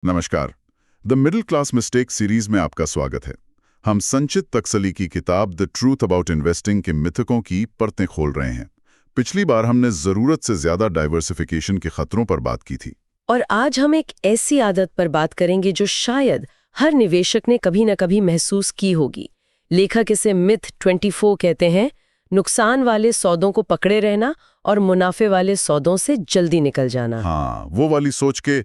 नमस्कार। The middle class mistake series में आपका स्वागत है। हम संचित तकसली की किताब द ट्रूथ अबाउट इन्वेस्टिंग के मिथकों की परतें खोल रहे हैं। पिछली बार हमने जरूरत से ज्यादा डाइवर्सिफिकेशन के खतरों पर बात की थी, और आज हम एक ऐसी आदत पर बात करेंगे जो शायद हर निवेशक ने कभी न कभी महसूस की होगी। लेखक इसे मिथ 24 कहते हैं, नुकसान वाले सौदों को पकड़े रहना और मुनाफे वाले सौदों से जल्दी निकल जाना। हाँ, वो वाली सोच के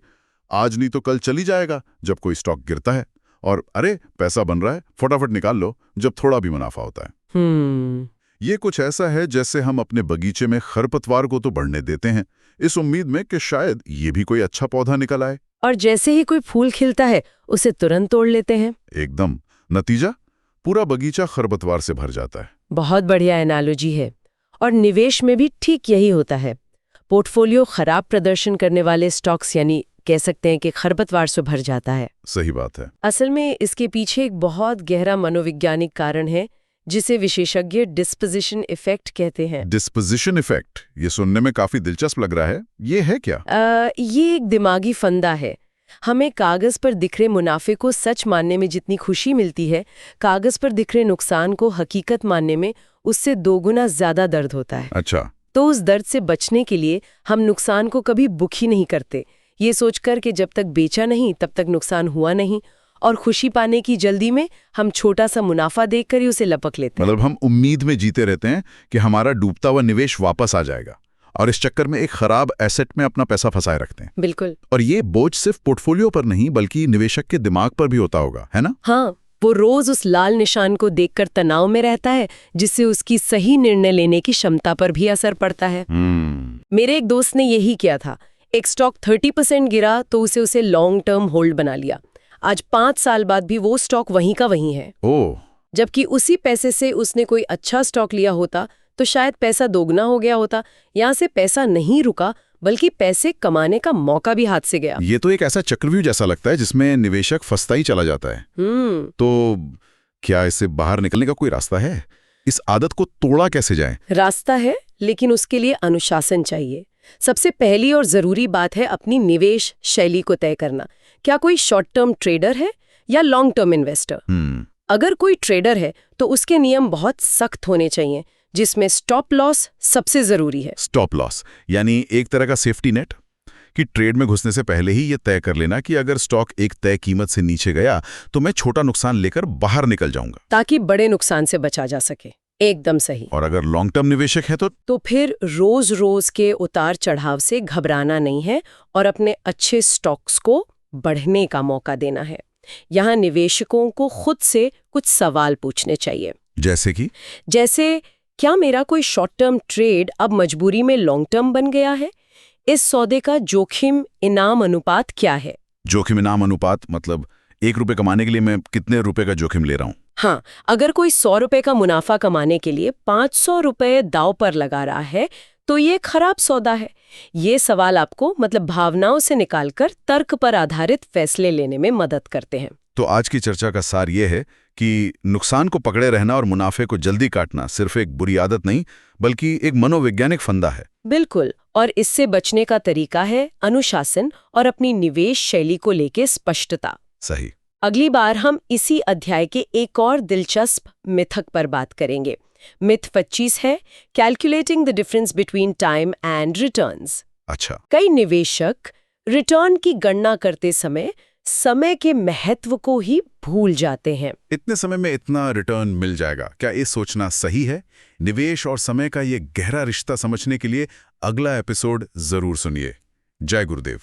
आज नहीं तो कल चली जाएगा जब कोई स्टॉक गिरता है, और अरे पैसा बन रहा है फटाफट निकाल लो जब थोड़ा भी मुनाफा होता है। ये कुछ ऐसा है जैसे हम अपने बगीचे में खरपतवार को तो बढ़ने देते हैं, इस उम्मीद में कि शायद ये भी कोई अच्छा पौधा निकल आए, और जैसे ही कोई फूल खिलता है उसे तुरंत तोड़ लेते हैं। एकदम नतीजा पूरा बगीचा खरपतवार से भर जाता है। बहुत बढ़िया एनालॉजी है। और निवेश में भी ठीक यही होता है। पोर्टफोलियो खराब प्रदर्शन करने वाले स्टॉक्स यानी कह सकते हैं कि खरपतवार से भर जाता है। सही बात है। असल में इसके पीछे एक बहुत गहरा मनोवैज्ञानिक कारण है जिसे विशेषज्ञ डिस्पोजिशन इफेक्ट कहते हैं। डिस्पोजिशन इफेक्ट, ये सुनने में काफी दिलचस्प लग रहा है। ये है क्या? ये एक दिमागी फंदा है। हमें कागज पर दिख रहे मुनाफे को सच मानने में जितनी खुशी मिलती है, कागज पर दिख रहे नुकसान को हकीकत मानने में उससे 2 गुना ज्यादा दर्द होता है। अच्छा। तो उस दर्द से बचने के लिए हम नुकसान को कभी बुक ही नहीं करते, ये सोचकर कि जब तक बेचा नहीं तब तक नुकसान हुआ नहीं, और खुशी पाने की जल्दी में हम छोटा सा मुनाफा देखकर ही उसे लपक लेते हैं। मतलब हम उम्मीद में जीते रहते हैं कि हमारा डूबता हुआ निवेश वापस आ जाएगा, और इस चक्कर में एक खराब एसेट में अपना पैसा फंसाए रखते हैं। बिल्कुल। और ये बोझ सिर्फ पोर्टफोलियो पर नहीं बल्कि निवेशक के दिमाग पर भी होता होगा, है ना? हाँ, वो रोज उस लाल निशान को देखकर तनाव में रहता है, जिससे उसकी सही निर्णय लेने की क्षमता पर भी असर पड़ता है। मेरे एक दोस्त ने यही किया था। एक स्टॉक 30% गिरा तो उसे लॉन्ग टर्म होल्ड बना लिया। आज 5 साल बाद भी वो स्टॉक वहीं का वहीं है। ओह। जबकि उसी पैसे से उसने कोई अच्छा स्टॉक लिया होता तो शायद पैसा दोगुना हो गया होता। यहाँ से पैसा नहीं रुका बल्कि पैसे कमाने का मौका भी हाथ से गया। ये तो एक ऐसा चक्रव्यूह जैसा लगता है जिसमें निवेशक फंसता ही चला जाता है। तो क्या इससे बाहर निकलने का कोई रास्ता है? इस आदत को तोड़ा कैसे जाए? रास्ता है, लेकिन उसके लिए अनुशासन चाहिए। सबसे पहली और जरूरी बात है अपनी निवेश शैली को तय करना। क्या कोई शॉर्ट टर्म ट्रेडर है या लॉन्ग टर्म इन्वेस्टर? अगर कोई ट्रेडर है तो उसके नियम बहुत सख्त होने चाहिए, जिसमें स्टॉप लॉस सबसे जरूरी है। स्टॉप लॉस यानी एक तरह का सेफ्टी नेट, कि ट्रेड में घुसने से पहले ही ये तय कर लेना कि अगर स्टॉक एक तय कीमत से नीचे गया तो मैं छोटा नुकसान लेकर बाहर निकल जाऊंगा, ताकि बड़े नुकसान से बचा जा सके। एकदम सही। और अगर लॉन्ग टर्म निवेशक है तो फिर रोज रोज के उतार चढ़ाव से घबराना नहीं है और अपने अच्छे स्टॉक्स को बढ़ने का मौका देना है। यहाँ निवेशकों को खुद से कुछ सवाल पूछने चाहिए। जैसे क्या मेरा कोई शॉर्ट टर्म ट्रेड अब मजबूरी में लॉन्ग टर्म बन गया है? इस सौदे का जोखिम इनाम अनुपात क्या है? जोखिम इनाम अनुपात मतलब 1 रुपए कमाने के लिए मैं कितने रुपए का जोखिम ले रहा हूँ? हाँ, अगर कोई 100 रुपए का मुनाफा कमाने के लिए 500 रुपए दांव पर लगा रहा है तो ये खराब सौदा है। ये सवाल आपको भावनाओं से निकालकर तर्क पर आधारित फैसले लेने में मदद करते हैं। तो आज की चर्चा का सार ये है कि नुकसान को पकड़े रहना और मुनाफे को जल्दी काटना सिर्फ एक बुरी आदत नहीं बल्कि एक मनोवैज्ञानिक फंदा है। बिल्कुल। और इससे बचने का तरीका है अनुशासन और अपनी निवेश शैली को लेके स्पष्टता। सही। अगली बार हम इसी अध्याय के एक और दिलचस्प मिथक पर बात करेंगे। मिथ 25 है calculating the difference between time and returns. अच्छा। कई निवेशक रिटर्न की गणना करते समय के महत्व को ही भूल जाते हैं। इतने समय में इतना रिटर्न मिल जाएगा, क्या ये सोचना सही है? निवेश और समय का ये गहरा रिश्ता समझने के लिए अगला एपिसोड जरूर सुनिए। जय गुरुदेव।